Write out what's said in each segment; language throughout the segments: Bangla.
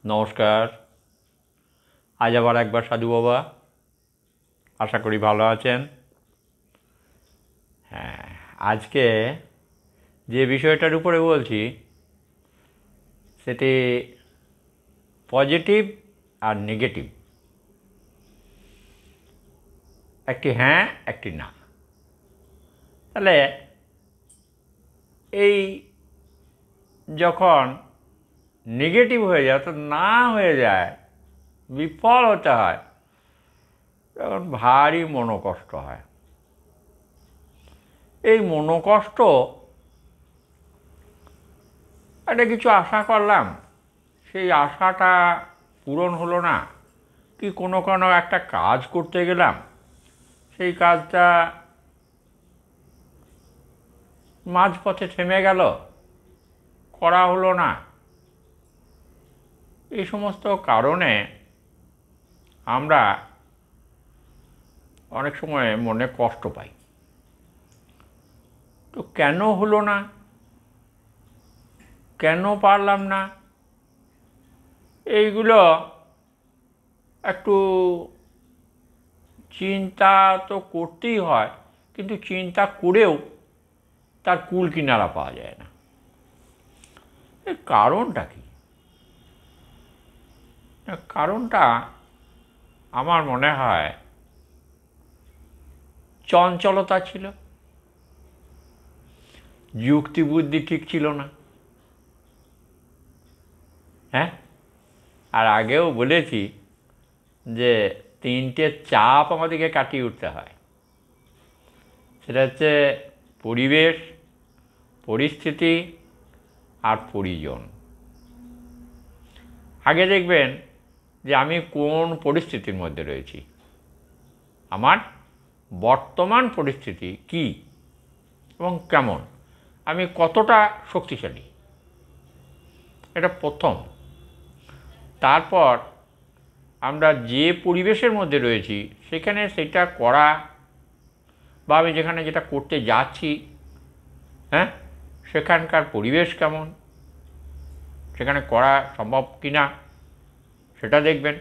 নমস্কার। আজ আবার একবার সাধু বাবা, আশা করি ভালো আছেন। হ্যাঁ, আজকে যে বিষয়টার উপরে বলছি সেটি পজিটিভ আর নেগেটিভ, একটি হ্যাঁ একটি না। তাহলে এই যখন নেগেটিভ হয়ে যায়, অর্থাৎ না হয়ে যায়, বিফল হতে হয়, তখন ভারী মনোকষ্ট হয়। এই মনোকষ্ট, একটা কিছু আশা করলাম, সেই আশাটা পূরণ হলো না, কি কোনো একটা কাজ করতে গেলাম, সেই কাজটা মাঝপথে থেমে গেল, করা হলো না। এই সমস্ত কারণে আমরা অনেক সময় মনে কষ্ট পাই। তো কেন হলো না, কেন পারলাম না, এইগুলো একটু চিন্তা তো করতেই হয়, কিন্তু চিন্তা করেও তার কুল কিনারা পাওয়া যায় না। এর কারণটা কি? কারণটা আমার মনে হয় চঞ্চলতা ছিল, যুক্তিবুদ্ধি ঠিক ছিল না। হ্যাঁ, আর আগেও বলেছি যে তিনটে চাপ আমাদেরকে কাটিয়ে উঠতে হয়। সেটা হচ্ছে পরিবেশ, পরিস্থিতি আর পরিজন। আগে দেখবেন যে আমি কোন পরিস্থিতির মধ্যে রয়েছি, আমার বর্তমান পরিস্থিতি কি এবং কেমন, আমি কতটা শক্তিশালী, এটা প্রথম। তারপর আমরা যে পরিবেশের মধ্যে রয়েছি সেখানে সেটা করা, বা আমি যেখানে যেটা করতে যাচ্ছি, হ্যাঁ, সেখানকার পরিবেশ কেমন, সেখানে করা সম্ভব কি না সেটা দেখবেন।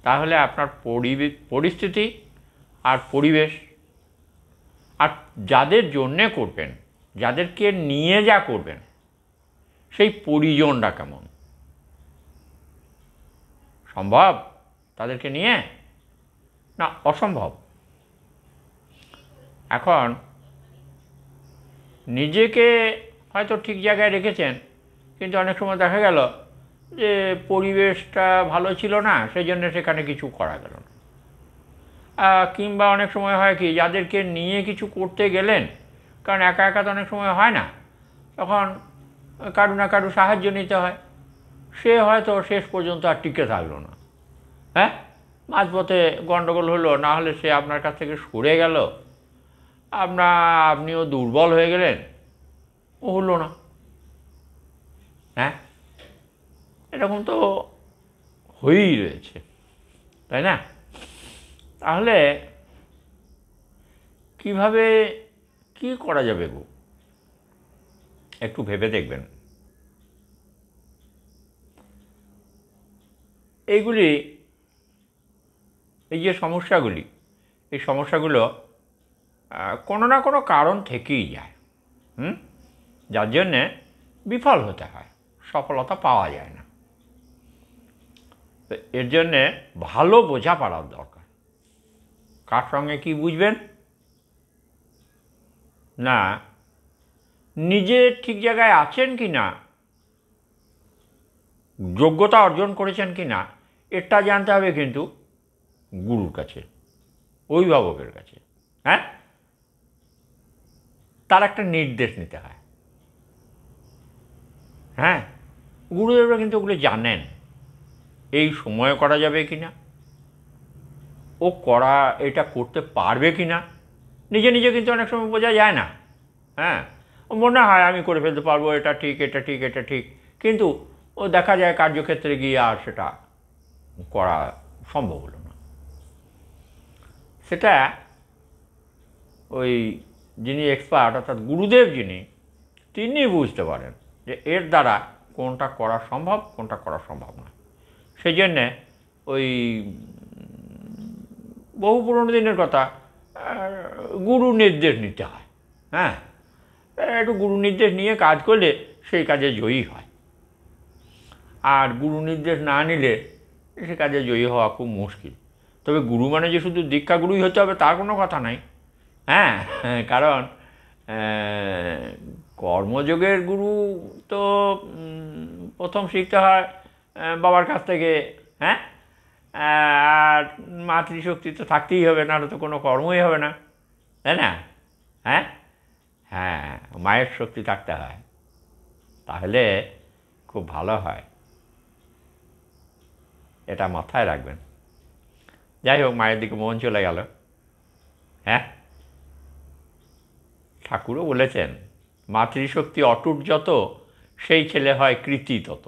তাহলে আপনার পরিস্থিতি আর পরিবেশ, আর যাদের জন্যে করবেন, যাদেরকে নিয়ে যা করবেন, সেই পরিজনটা কেমন, সম্ভব তাদেরকে নিয়ে না অসম্ভব। এখন নিজেকে হয়তো ঠিক জায়গায় রেখেছেন, কিন্তু অনেক সময় দেখা গেল যে পরিবেশটা ভালো ছিল না, সেই জন্য সেখানে কিছু করা গেল না। কিংবা অনেক সময় হয় কি, যাদেরকে নিয়ে কিছু করতে গেলেন, কারণ একা একা তো অনেক সময় হয় না, তখন কারু না কারু সাহায্য নিতে হয়, সে হয়তো শেষ পর্যন্ত আর টিকে থাকলো না। হ্যাঁ, মাঝপথে গণ্ডগোল হলো, না হলে সে আপনার কাছ থেকে সরে গেল, আপনিও দুর্বল হয়ে গেলেন, ও হলো না। হ্যাঁ, এরকম তো হয়েই রয়েছে, তাই না? তাহলে কিভাবে কি করা যাবে গো, একটু ভেবে দেখবেন। এইগুলি, এই যে সমস্যাগুলি, এই সমস্যাগুলো কোনো না কোনো কারণ থেকেই যায়, যার জন্যে বিফল হতে হয়, সফলতা পাওয়া যায় না। তো এর জন্যে ভালো বোঝাপড়ার দরকার। কার সঙ্গে কী বুঝবেন না, নিজে ঠিক জায়গায় আছেন কি না, যোগ্যতা অর্জন করেছেন কি না, এটা জানতে হবে কিন্তু গুরুর কাছে, অভিভাবকের কাছে। হ্যাঁ, তার একটা নির্দেশ নিতে হয়। হ্যাঁ, গুরুদেবরা কিন্তু ওগুলো জানেন, এই সময়ে করা যাবে কি না, ও এটা করতে পারবে কি না। নিজে নিজে কিন্তু অনেক সময় বোঝা যায় না। হ্যাঁ, মনে হয় আমি করে ফেলতে পারবো, এটা ঠিক, এটা ঠিক, এটা ঠিক, কিন্তু ও দেখা যায় কার্যক্ষেত্রে গিয়ে আর সেটা করা সম্ভব হলো না। সেটা ওই যিনি এক্সপার্ট, অর্থাৎ গুরুদেব যিনি, তিনি বুঝতে পারেন যে এর দ্বারা কোনটা করা সম্ভব কোনটা করা সম্ভব না। সেই জন্যে ওই বহু পুরনো দিনের কথা, গুরু নির্দেশ নিতে হয়। হ্যাঁ, একটু গুরু নির্দেশ নিয়ে কাজ করলে সেই কাজে জয়ী হয়। আর গুরু নির্দেশ না নিলে সে কাজে জয়ী হওয়া খুব মুশকিল। তবে গুরু মানে যে শুধু দীক্ষা গুরুই হতে হবে তার কোনো কথা নাই। হ্যাঁ, কারণ কর্মযোগের গুরু তো প্রথম শিখতে হয় বাবার কাছ থেকে। হ্যাঁ, আর মাতৃশক্তি তো থাকতেই হবে, নাহলে তো কোনো কর্মই হবে না, তাই না? হ্যাঁ হ্যাঁ, মায়ের শক্তি থাকতে হয়, তাহলে খুব ভালো হয়। এটা মাথায় রাখবেন। যাই হোক, মায়ের দিকে মন চলে গেল। হ্যাঁ, ঠাকুরও বলেছেন মাতৃশক্তি অটুট যত সেই ছেলে হয় কৃতি তত।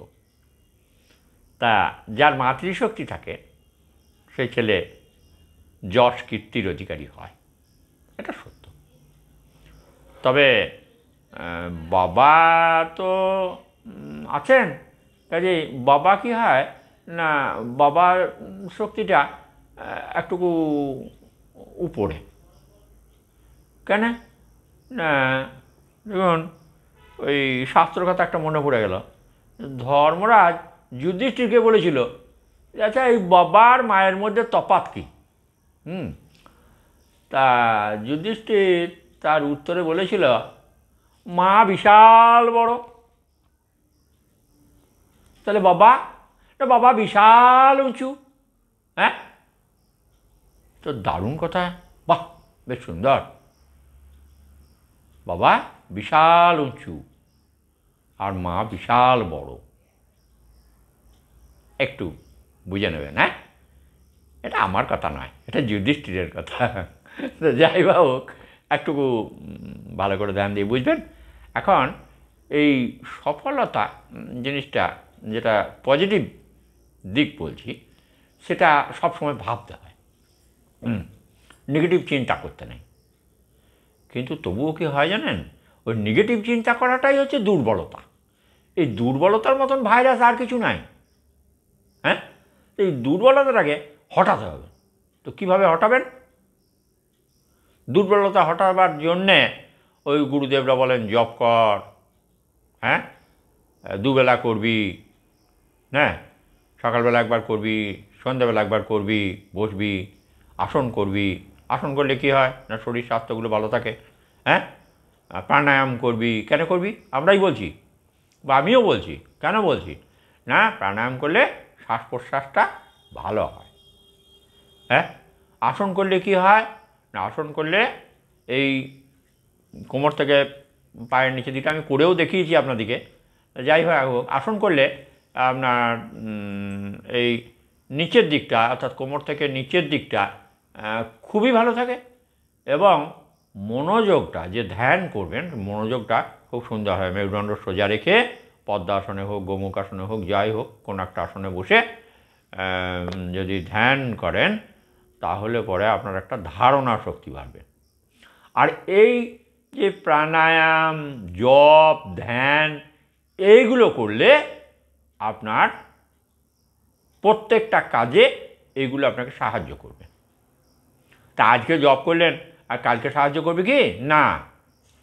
তা যার মাতৃশক্তি থাকে সেই ছেলে যশ কীর্তির অধিকারী হয়, এটা সত্য। তবে বাবা তো আছেন, কাজে বাবা কি হয় না, বাবার শক্তিটা একটুকু উপরে। কেন না, দেখুন ওই শাস্ত্র কথা একটা মনে পড়ে গেল। ধর্মরাজ যুধিষ্ঠিরকে বলেছিল, আচ্ছা এই বাবার মায়ের মধ্যে তফাৎ কী? তা যুধিষ্ঠির তার উত্তরে বলেছিল, মা বিশাল বড়। তাহলে বাবা বিশাল উঁচু। হ্যাঁ, তো দারুণ কথা, বাহ, বেশ সুন্দর। বাবা বিশাল উঁচু আর মা বিশাল বড়, একটু বুঝে নেবেন। হ্যাঁ, এটা আমার কথা নয়, এটা যুধিষ্ঠিরের কথা। তো যাই হোক, একটুকু ভালো করে ধ্যান দিয়ে বুঝবেন। এখন এই সফলতা জিনিসটা, যেটা পজিটিভ দিক বলছি, সেটা সবসময় ভাবতে হয়, নেগেটিভ চিন্তা করতে নেই। কিন্তু তবুও কি হয় জানেন, ওই নেগেটিভ চিন্তা করাটাই হচ্ছে দুর্বলতা। এই দুর্বলতার মতন ভাইরাস আর কিছু নাই। হ্যাঁ, এই দুর্বলতাটাকে হটাতে হবে। তো কীভাবে হটাবেন? দুর্বলতা হটাবার জন্যে ওই গুরুদেবরা বলেন জপ কর। হ্যাঁ, দুবেলা করবি। হ্যাঁ, সকালবেলা একবার করবি, সন্ধ্যাবেলা একবার করবি, বসবি, আসন করবি। আসন করলে কী হয় না, শরীর স্বাস্থ্যগুলো ভালো থাকে। হ্যাঁ, প্রাণায়াম করবি। কেন করবি? আমরাই বলছি বা আমিও বলছি। কেন বলছি না, প্রাণায়াম করলে শ্বাস প্রশ্বাসটা ভালো হয়। হ্যাঁ, আসন করলে কি হয় না, আসন করলে এই কোমর থেকে পায়ের নিচের দিকটা আমি করেও দেখিয়েছি আপনাদিকে। যাই হোক, আসন করলে আপনার এই নিচের দিকটা, অর্থাৎ কোমর থেকে নিচের দিকটা খুবই ভালো থাকে, এবং মনোযোগটা যে ধ্যান করবেন, মনোযোগটা খুব সুন্দর হয়। মেরুদণ্ড সোজা রেখে পদ্মাসনে হোক, গোমুখাসনে হোক, যাই হোক, কোনো একটা আসনে বসে যদি ধ্যান করেন, তাহলে পরে আপনার একটা ধারণা শক্তি বাড়বে। আর এই যে প্রাণায়াম, জপ, ধ্যান, এইগুলো করলে আপনার প্রত্যেকটা কাজে এইগুলো আপনাকে সাহায্য করবে। তা আজকে জব করলেন আর কালকে সাহায্য করবে কি না,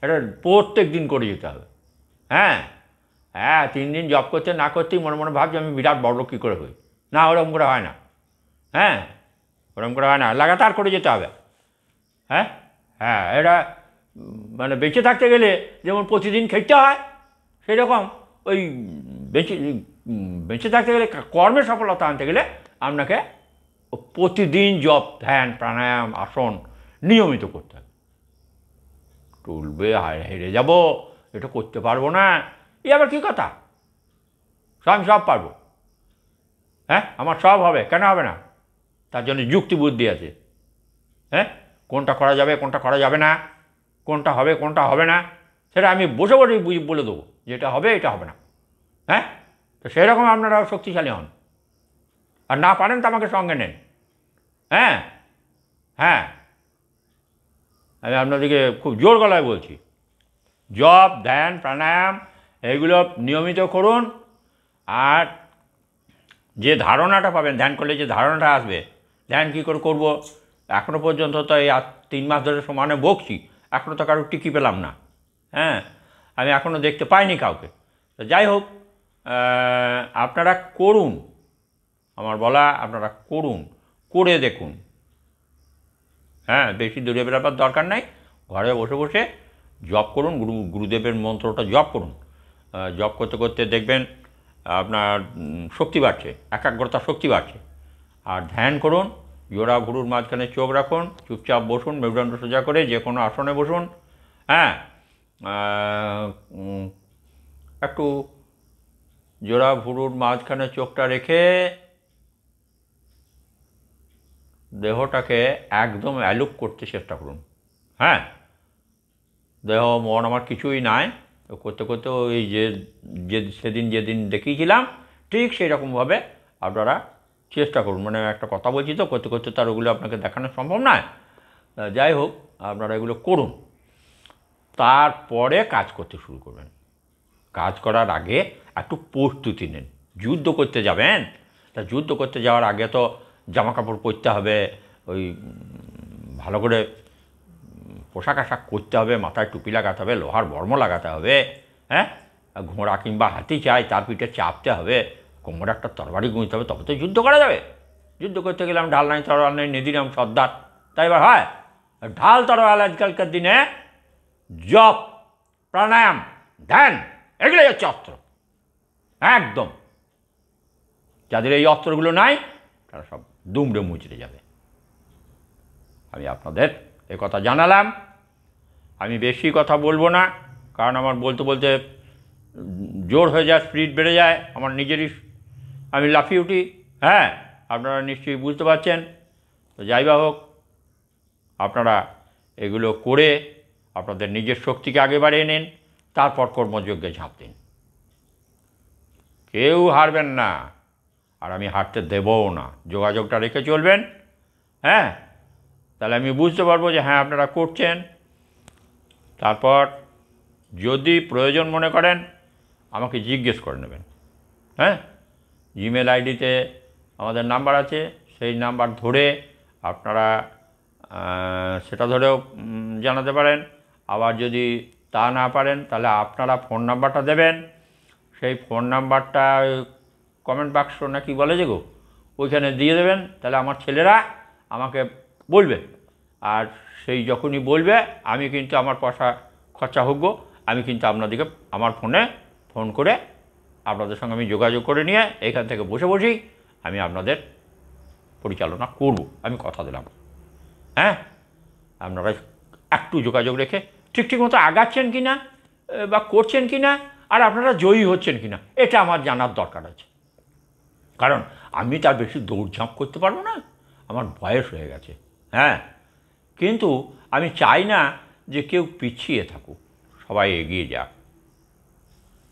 এটা প্রত্যেক দিন করে যেতে হবে। হ্যাঁ হ্যাঁ, 3 দিন জব করতে না করতেই মনে মনে ভাবছি আমি বিরাট বড় কী করে হই। না, ওরকম করে হয় না। হ্যাঁ, ওরকম করে হয় না, লাগাতার করে যেতে হবে। হ্যাঁ হ্যাঁ, এটা মানে বেঁচে থাকতে গেলে যেমন প্রতিদিন খেতে হয়, সেই রকম ওই বেঁচে থাকতে গেলে, কর্মে সফলতা আনতে গেলে আপনাকে প্রতিদিন জপ, ধ্যান, প্রাণায়াম, আসন নিয়মিত করতে হবে। টুলবে হেরে যাব, এটা করতে পারবো না, এই আবার কী কথা? আমি সব পারবো। হ্যাঁ, আমার সব হবে, কেন হবে না? তার জন্য যুক্তি বুদ্ধি আছে। হ্যাঁ, কোনটা করা যাবে, কোনটা করা যাবে না, কোনটা হবে, কোনটা হবে না, সেটা আমি বসে বসে বলে দেবো, যেটা হবে এটা হবে না। হ্যাঁ, তো সেই রকম আপনারাও শক্তিশালী হন। আর না পারেন তো আমাকে সঙ্গে নেন। হ্যাঁ হ্যাঁ, আমি আপনাদেরকে খুব জোর গলায় বলছি, জপ, ধ্যান, প্রাণায়াম এগুলো নিয়মিত করুন, আর যে ধারণাটা পাবেন, ধ্যান করলে যে ধারণাটা আসবে, ধ্যান কী করে করবো, এখনও পর্যন্ত তো এই 3 মাস ধরে সমানে বকছি, এখনও তো কারোর টিকি পেলাম না। হ্যাঁ, আমি এখনও দেখতে পাইনি কাউকে। তো যাই হোক, আপনারা করুন, আমার বলা আপনারা করুন, করে দেখুন। হ্যাঁ, বেশি দূরে বেরোবার দরকার নাই, ঘরে বসে বসে জপ করুন, গুরুদেবের মন্ত্রটা জপ করুন। জপ করতে করতে দেখবেন আপনার শক্তি বাড়ছে, একাগ্রতা শক্তি বাড়ছে। আর ধ্যান করুন, জোড়া ভুরুর মাঝখানে চোখ রাখুন, চুপচাপ বসুন, মেরুদণ্ড সোজা করে যে কোনো আসনে বসুন। হ্যাঁ, একটু জোড়া ভুরুর মাঝখানে চোখটা রেখে দেহটাকে একদম অ্যালুপ করতে চেষ্টা করুন। হ্যাঁ, দেহ মন আমার কিছুই নাই, তো করতে করতে ওই যে যেদিন দেখিয়েছিলাম ঠিক সেই রকমভাবে আপনারা চেষ্টা করুন। মানে একটা কথা বলছি তো, করতে করতে তার ওগুলো আপনাকে দেখানো সম্ভব নয়। যাই হোক, আপনারা এগুলো করুন, তারপরে কাজ করতে শুরু করবেন। কাজ করার আগে একটু প্রস্তুতি নিন। যুদ্ধ করতে যাবেন, তা যুদ্ধ করতে যাওয়ার আগে তো জামা কাপড় পরতে হবে, ওই ভালো করে পোশাক আশাক করতে হবে, মাথায় টুপি লাগাতে হবে, লোহার বর্ম লাগাতে হবে। হ্যাঁ, ঘোড়া কিংবা হাতি চাই, তার পিঠে চাপতে হবে, কোমরে একটা তরবারি গুঁজতে হবে, তবে তো যুদ্ধ করা যাবে। যুদ্ধ করতে গেলাম ঢাল নাই, তরোয়াল নেই, নিদিরাম সর্দার, তাই এবার হয়? ঢাল তরোয়াল আজকালকার দিনে জপ, প্রাণায়াম, ধ্যান, এগুলোই হচ্ছে অস্ত্র। একদম, যাদের এই অস্ত্রগুলো নাই তারা সব দুমড়ে মুচড়ে যাবে। আমি আপনাদের এ কথা জানালাম। আমি বেশি কথা বলবো না, কারণ আমার বলতে বলতে জোর হয়ে যায়, স্পিড বেড়ে যায় আমার নিজেরই, আমি লাফিয়ে উঠি। হ্যাঁ, আপনারা নিশ্চয়ই বুঝতে পারছেন। তো যাই বা হোক, আপনারা এগুলো করে আপনাদের নিজের শক্তিকে আগে বাড়িয়ে নিন, তারপর কর্মযজ্ঞে ঝাঁপ দিন। কেউ হারবেন না, আর আমি হারতে দেবও না। যোগাযোগটা রেখে চলবেন। হ্যাঁ, তাহলে আমি বুঝতে পারবো যে হ্যাঁ আপনারা করছেন। তারপর যদি প্রয়োজন মনে করেন আমাকে জিজ্ঞেস করে নেবেন। হ্যাঁ, জিমেল আইডিতে আমাদের নাম্বার আছে, সেই নাম্বার ধরে আপনারা সেটা ধরেও জানাতে পারেন। আবার যদি তা না পারেন তাহলে আপনারা ফোন নাম্বারটা দেবেন, সেই ফোন নাম্বারটা কমেন্ট বাক্স নাকি বলে যে গো, ওইখানে দিয়ে দেবেন। তাহলে আমার ছেলেরা আমাকে বলবে, আর সেই যখনই বলবে আমি কিন্তু আমার পয়সা খরচা হোক, আমি কিন্তু আপনাদেরকে আমার ফোনে ফোন করে আপনাদের সঙ্গে আমি যোগাযোগ করে নিয়ে এইখান থেকে বসে বসেই আমি আপনাদের পরিচালনা করব, আমি কথা দিলাম। হ্যাঁ, আপনারা একটু যোগাযোগ রেখে ঠিক মতো আগাচ্ছেন কি না বা করছেন কি না, আর আপনারা জয়ী হচ্ছেন কি না, এটা আমার জানার দরকার আছে। কারণ আমি তার বেশি দৌড়ঝাঁপ করতে পারবো না, আমার বয়স হয়ে গেছে। হ্যাঁ, কিন্তু আমি চাই না যে কেউ পিছিয়ে থাকুক, সবাই এগিয়ে যাক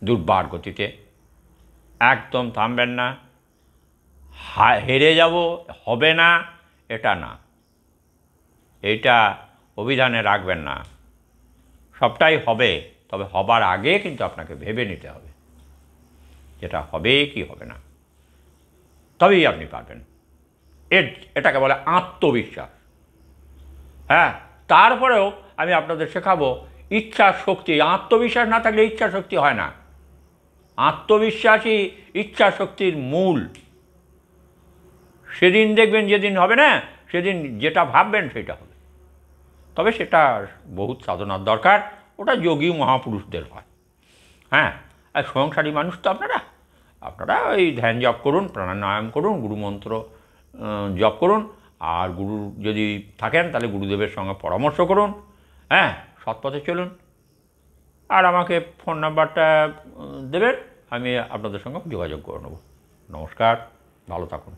দুর্বার গতিতে। একদম থামবেন না, হেরে যাব হবে না এটা না, এইটা অভিধানে রাখবেন না। সবটাই হবে, তবে হবার আগে কিন্তু আপনাকে ভেবে নিতে হবে যেটা হবে কি হবে না, তবেই আপনি পারবেন। এটাকে বলে আত্মবিশ্বাস। হ্যাঁ, তারপরেও আমি আপনাদের শেখাবো ইচ্ছা শক্তি। আত্মবিশ্বাস না থাকলে ইচ্ছা শক্তি হয় না। আত্মবিশ্বাসই ইচ্ছা শক্তির মূল। সেদিন দেখবেন, যেদিন হবে না সেদিন যেটা ভাববেন সেটা হবে। তবে সেটা বহুত সাধনার দরকার, ওটা যোগী মহাপুরুষদের হয়। হ্যাঁ, আর সংসারী মানুষ তো আপনারা ওই ধ্যান জপ করুন, প্রাণায়াম করুন, গুরুমন্ত্র জপ করুন, আর গুরু যদি থাকেন তাহলে গুরুদেবের সঙ্গে পরামর্শ করুন। হ্যাঁ, সৎপথে চলুন, আর আমাকে ফোন নাম্বারটা দেবেন, আমি আপনাদের সঙ্গে যোগাযোগ করে নেব। নমস্কার, ভালো থাকুন।